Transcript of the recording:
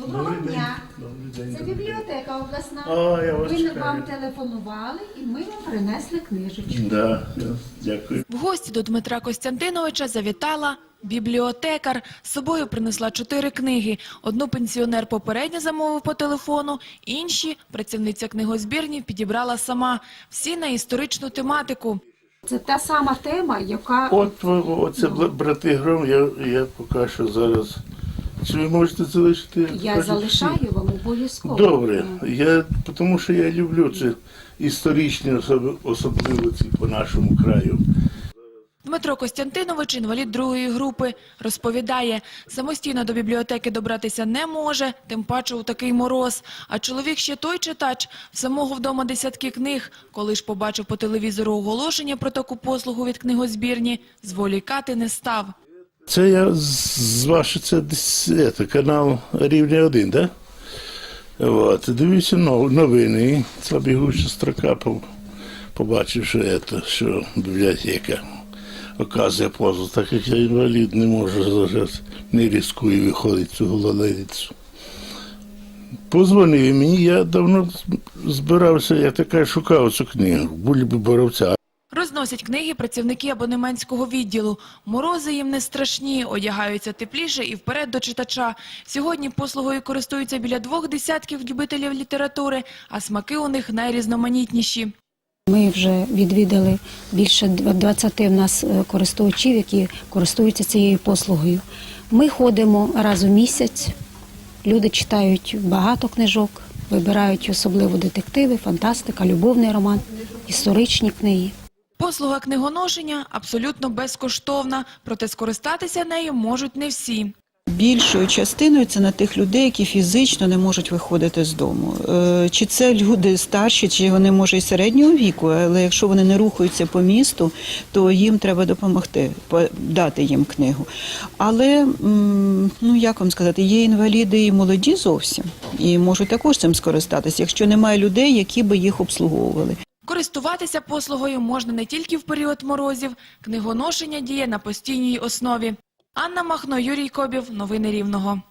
Доброго дня. Це бібліотека обласна. Ви вам телефонували і ми вам принесли книжечку. Да, дякую. В гості до Дмитра Костянтиновича завітала бібліотекар. З собою принесла 4 книги. Одну пенсіонер попередньо замовив по телефону, інші працівниця книгозбірні підібрала сама. Всі на історичну тематику. Це та сама тема, яка... Оце брати Гром, я поки що зараз... Чи ви можете залишити? Я залишаю вам обов'язково. Добре, тому що я люблю це історичні, особливо ці по нашому краю. Дмитро Костянтинович, інвалід 2-ї групи, розповідає, самостійно до бібліотеки добратися не може, тим паче у такий мороз. А чоловік ще той читач, в самого вдома десятки книг. Коли ж побачив по телевізору оголошення про таку послугу від книгозбірні, зволікати не став. Це я це канал Рівня 1, так? Да? Дивіться новини, ця бігуча строка, побачив, що бібліотека оказує послугу, так як я інвалід, не можу, не ризикую виходити цю гололедицю. Позвонив мені, я давно збирався, я шукав цю книгу, Бульби Боровця. Розносять книги працівники абонементського відділу. Морози їм не страшні, одягаються тепліше і вперед до читача. Сьогодні послугою користуються біля 2 десятків любителів літератури, а смаки у них найрізноманітніші. Ми вже відвідали більше 20 в нас користувачів, які користуються цією послугою. Ми ходимо раз у місяць, люди читають багато книжок, вибирають особливо детективи, фантастика, любовний роман, історичні книги. Послуга книгоношення абсолютно безкоштовна, проте скористатися нею можуть не всі. Більшою частиною це на тих людей, які фізично не можуть виходити з дому. Чи це люди старші, чи вони, може, і середнього віку, але якщо вони не рухаються по місту, то їм треба допомогти, дати їм книгу. Але, як вам сказати, є інваліди і молоді зовсім, і можуть також цим скористатися, якщо немає людей, які би їх обслуговували. Користуватися послугою можна не тільки в період морозів. Книгоношення діє на постійній основі. Анна Махно, Юрій Кобів. Новини Рівного.